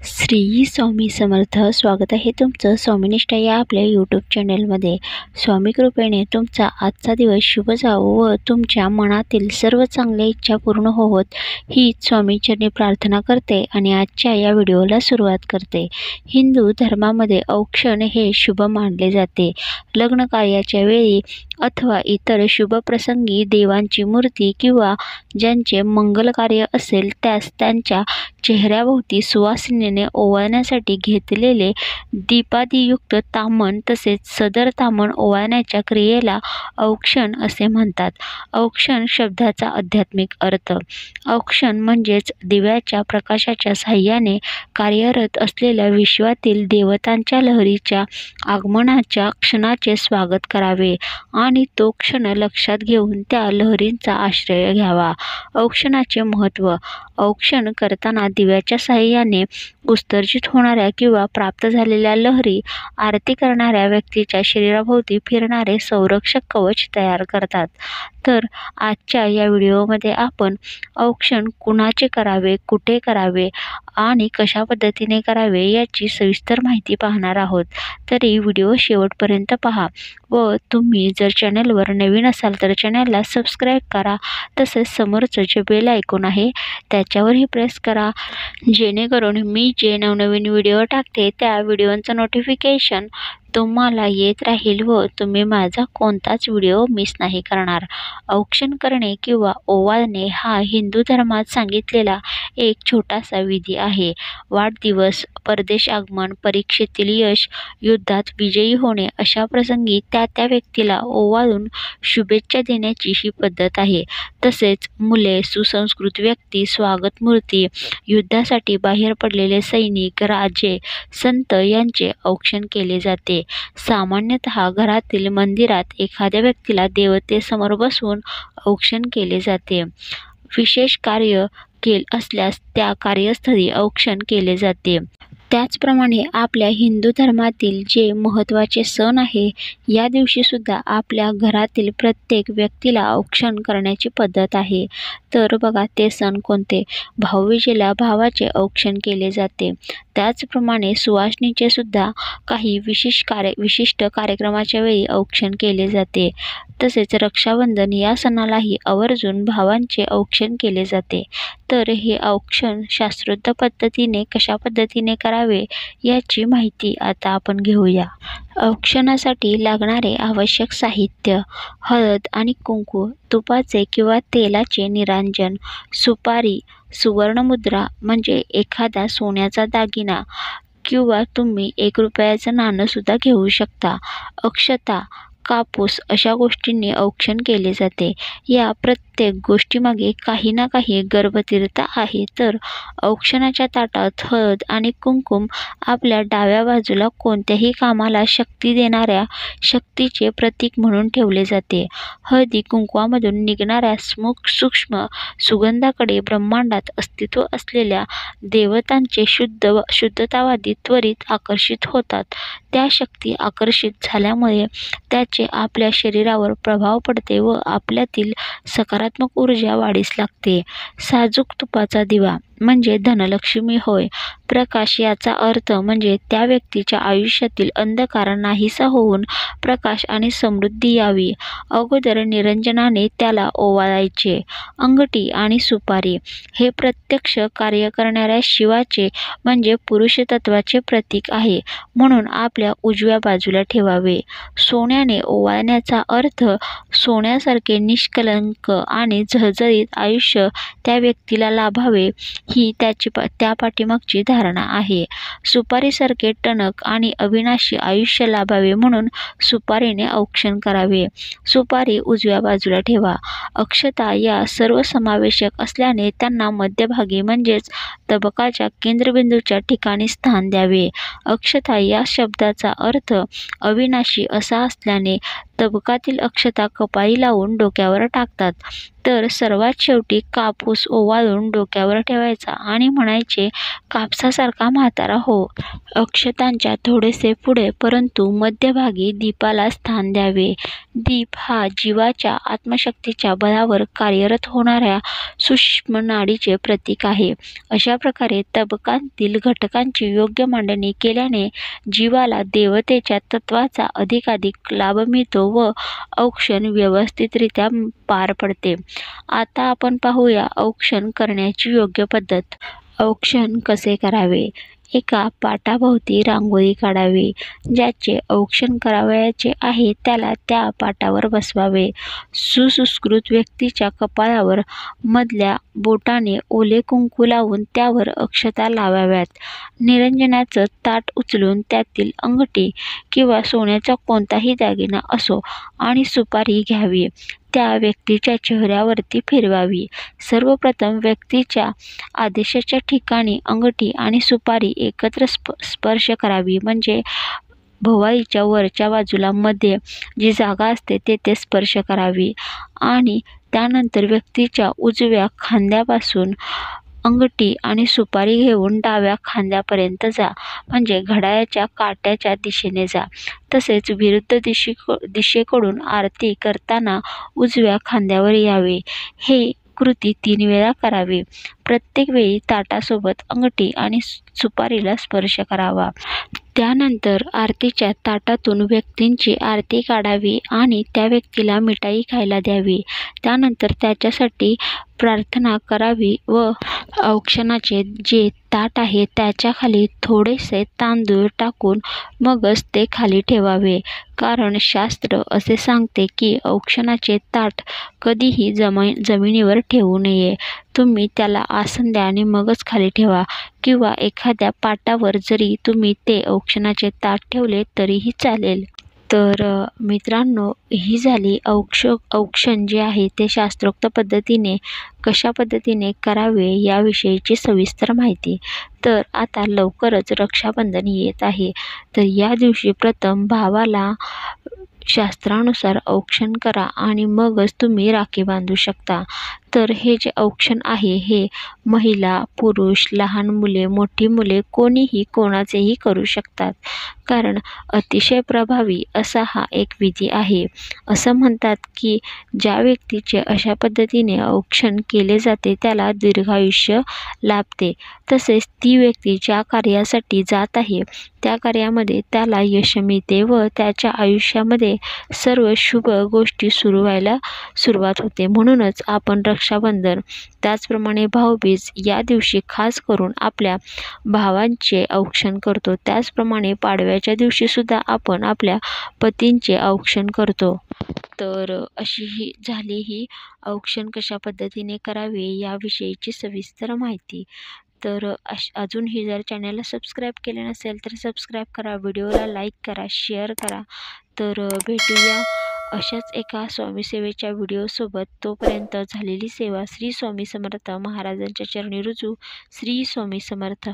श्री स्वामी समर्थ. स्वागत आहे तुमचं स्वामीनिष्ठा या आपल्या यूट्यूब चॅनलमध्ये. स्वामी कृपेने तुमचा आजचा दिवस शुभ जावो व तुमच्या मनातील सर्व चांगल्या इच्छा पूर्ण होवोत हीच स्वामीचरणी प्रार्थना करते आणि आजच्या या व्हिडिओला सुरुवात करते. हिंदू धर्मामध्ये औक्षण हे शुभ मानले जाते. लग्न कार्याच्या वेळी अथवा इतर शुभ प्रसंगी देवांची मूर्ती किंवा ज्यांचे मंगल कार्य असेल त्यास त्यांच्या चेहऱ्याभोवती सुवासिनीने ओवाळण्यासाठी घेतलेले दीपादियुक्त ताम्हण तसेच सदर ताम्हण ओवाळण्याच्या क्रियेला औक्षण असे म्हणतात. औक्षण शब्दाचा आध्यात्मिक अर्थ. औक्षण म्हणजेच दिव्याच्या प्रकाशाच्या साहाय्याने कार्यरत असलेल्या विश्वातील देवतांच्या लहरीच्या आगमनाच्या क्षणाचे स्वागत करावे आणि तो क्षण लक्षात घेऊन त्या लहरींचा आश्रय घ्यावा. औक्षणाचे महत्त्व. औक्षण करताना दिव्याच्या साहाय्याने उत्सर्जित होणाऱ्या किंवा प्राप्त झालेल्या लहरी आरती करणाऱ्या व्यक्तीच्या शरीराभोवती फिरणारे संरक्षक कवच तयार करतात. तर आजच्या या व्हिडिओमध्ये आपण औक्षण कुणाचे करावे, कुठे करावे आणि कशा पद्धतीने करावे याची सविस्तर माहिती पाहणार आहोत. तरी व्हिडिओ शेवटपर्यंत पहा व तुम्ही जर चॅनलवर नवीन असाल तर चॅनलला सबस्क्राईब करा. तसेच समोरचं जे बेल आयकॉन आहे त्याच्यावरही प्रेस करा, जेणेकरून मी जे नवनवीन व्हिडिओ टाकते त्या व्हिडिओचं नोटिफिकेशन तुम्हाला येत राहील व तुम्ही माझा कोणताच व्हिडिओ मिस नाही करणार. औक्षण करणे किंवा ओवाळणे हा हिंदू धर्मात सांगितलेला एक छोटासा विधी आहे. वाढदिवस, परदेश आगमन, परीक्षेतील यश, युद्धात विजयी होणे अशा प्रसंगी त्या व्यक्तीला ओवाळून शुभेच्छा देण्याची ही पद्धत आहे. तसेच मुले, सुसंस्कृत व्यक्ती, स्वागत मूर्ती, युद्धासाठी बाहेर पडलेले सैनिक, राजे, संत यांचे औक्षण केले जाते. सामान्यतः घरातील मंदिरात एखाद्या व्यक्तीला देवतेसमोर बसवून औक्षण केले जाते. विशेष कार्य असल्यास त्या कार्यस्थळी औक्षण केले जाते. त्याचप्रमाणे आपल्या हिंदू धर्मातील जे महत्त्वाचे सण आहे या दिवशी सुद्धा आपल्या घरातील प्रत्येक व्यक्तीला औक्षण करण्याची पद्धत आहे. तर बघा ते सण कोणते. भाऊबीजेला भावाचे औक्षण केले जाते. त्याचप्रमाणे सुवासिनीचे सुद्धा काही विशिष्ट कार्यक्रमाच्या वेळी औक्षण केले जाते. तसेच रक्षाबंधन या सणालाही आवर्जून भावांचे औक्षण केले जाते. तर हे औक्षण शास्त्रोक्त पद्धतीने कशा पद्धतीने करावे याची माहिती आता आपण घेऊया. औक्षणासाठी लागणारे आवश्यक साहित्य: हळद आणि कुंकू, तुपाचे किंवा तेलाचे निरांजन, सुपारी, सुवर्णमुद्रा म्हणजे एखादा सोन्याचा दागिना किंवा तुम्ही 1 रुपयाचं नाणं सुद्धा घेऊ शकता, अक्षता, कापूस अशा गोष्टींनी औक्षण केले जाते. या प्रत्येक गोष्टीमागे काही ना काही गर्भतीर्थ आहे. तर औक्षणाच्या ताटात हळद आणि कुंकुम आपल्या डाव्या बाजूला कोणत्याही कामाला शक्ती देणाऱ्या शक्तीचे प्रतीक म्हणून ठेवले जाते. हळदी कुंकवामधून निघणाऱ्या सूक्ष्म सुगंधाकडे ब्रह्मांडात अस्तित्व असलेल्या देवतांचे शुद्धतावादी त्वरित आकर्षित होतात. त्या शक्ती आकर्षित झाल्यामुळे त्याचे आपल्या शरीरावर प्रभाव पडते व आपल्यातील सकारात्मक ऊर्जा वाढीस लागते. साजूक तुपाचा दिवा म्हणजे धनलक्ष्मी होय. प्रकाश याचा अर्थ म्हणजे त्या व्यक्तीच्या आयुष्यातील अंधकार नाहीसा होऊन प्रकाश आणि समृद्धी यावी. अगोदर निरंजनाने त्याला ओवाळायचे. अंगठी आणि सुपारी हे प्रत्यक्ष कार्य करणाऱ्या शिवाचे म्हणजे पुरुष तत्वाचे प्रतीक आहे, म्हणून आपल्या उजव्या बाजूला ठेवावे. सोन्याने ओवाळण्याचा अर्थ सोन्यासारखे निष्कलंक आणि झळझळीत आयुष्य त्या व्यक्तीला लाभावे ही त्या पाठीमागची धारणा आहे. सुपारीसारखे टणक आणि अविनाशी आयुष्य लाभावे म्हणून सुपारीने औक्षण करावे. सुपारी उजव्या बाजूला ठेवा. अक्षता या सर्वसमावेशक असल्याने त्यांना मध्यभागी म्हणजेच तबकाच्या केंद्रबिंदूच्या ठिकाणी स्थान द्यावे. अक्षता या शब्दाचा अर्थ अविनाशी असा असल्याने तबकातील अक्षता कपाळी लावून डोक्यावर टाकतात. तर सर्वात शेवटी कापूस ओवाळून डोक्यावर ठेवायचा आणि म्हणायचे, कापसासारखा म्हातारा हो. अक्षतांच्या थोडेसे पुढे परंतु मध्यभागी दीपाला स्थान द्यावे. दीप हा जीवाच्या आत्मशक्तीच्या बळावर कार्यरत होणाऱ्या सूक्ष्म नाडीचे प्रतीक आहे. अशा प्रकारे तबकांतील घटकांची योग्य मांडणी केल्याने जीवाला देवतेच्या तत्वाचा अधिकाधिक लाभ मिळतो व औक्षण व्यवस्थितरित्या पार पडते. आता आपण पाहूया औक्षण करण्याची योग्य पद्धत. औक्षण कसे करावे? एका पाटाभोवती रांगोळी काढावी. ज्याचे औक्षण करावयाचे आहे त्याला त्या पाटावर बसवावे. सुसंस्कृत व्यक्तीच्या कपाळावर मधल्या बोटाने ओले कुंकू लावून त्यावर अक्षता लावाव्यात. निरंजनाचं ताट उचलून त्यातील अंगठी किंवा सोन्याचा कोणताही दागिना असो आणि सुपारी घ्यावी. त्या व्यक्तीच्या चेहऱ्यावरती फिरवावी. सर्वप्रथम व्यक्तीच्या आदेशाच्या ठिकाणी अंगठी आणि सुपारी एकत्र स्पर्श करावी. म्हणजे भोवळीच्या वरच्या बाजूला मध्ये जी जागा असते तेथे स्पर्श करावी आणि त्यानंतर व्यक्तीच्या उजव्या खांद्यापासून अंगठी आणि सुपारी घेऊन डाव्या खांद्यापर्यंत जा. म्हणजे घड्याळाच्या काट्याच्या दिशेने जा. तसेच विरुद्ध दिशेकडून आरती करताना उजव्या खांद्यावर यावे. हे कृती 3 वेळा करावी. प्रत्येक वेळी ताटासोबत अंगठी आणि सुपारीला स्पर्श करावा. त्यानंतर आरतीच्या ताटातून व्यक्तींची आरती काढावी आणि त्या व्यक्तीला मिठाई खायला द्यावी. त्यानंतर त्याच्यासाठी प्रार्थना करावी व औक्षणाचे जे ताट आहे त्याच्या खाली थोडेसे तांदूळ टाकून मगच ते खाली ठेवावे. कारण शास्त्र असे सांगते की औक्षणाचे ताट कधीही जमिनीवर ठेवू नये. तुम्ही त्याला आसन द्या आणि मगच खाली ठेवा किंवा एखाद्या पाटावर जरी तुम्ही ते औक्षणाचे ताट ठेवले तरीही चालेल. तर मित्रांनो, ही झाली औक्षण जे आहे ते शास्त्रोक्त पद्धतीने कशा पद्धतीने करावे याविषयीची सविस्तर माहिती. तर आता लवकरच रक्षाबंधन येत आहे. तर या दिवशी प्रथम भावाला शास्त्रानुसार औक्षण करा आणि मगच तुम्ही राखी बांधू शकता. तर हे जे औक्षण आहे हे महिला, पुरुष, लहान मुले, मोठी मुले कोणीही कोणाचेही करू शकतात. कारण अतिशय प्रभावी असा हा एक विधी आहे. असं म्हणतात की ज्या व्यक्तीचे अशा पद्धतीने औक्षण केले जाते त्याला दीर्घायुष्य लाभते. तसेच ती व्यक्ती ज्या कार्यासाठी जात आहे त्या कार्यामध्ये त्याला यश मिळते व त्याच्या आयुष्यामध्ये सर्व शुभ गोष्टी सुरू व्हायला सुरुवात होते. म्हणूनच आपण रक्षाबंधन त्याचप्रमाणे भाऊबीज या दिवशी खास करून आपल्या भावांचे औक्षण करतो. त्याचप्रमाणे पाडव्याच्या दिवशी सुद्धा आपण आपल्या पतींचे औक्षण करतो. तर अशी ही झाली ही औक्षण कशा पद्धतीने करावे याविषयीची सविस्तर माहिती. तर अजूनही जर चॅनलला सबस्क्राईब केले नसेल तर सबस्क्राईब करा, व्हिडिओला लाईक करा, शेअर करा. तर भेटूया अशाच एका स्वामी सेवेच्या व्हिडिओसोबत. तोपर्यंत झालेली सेवा श्री स्वामी समर्थ महाराजांच्या चरणी रुजू. श्री स्वामी समर्थ.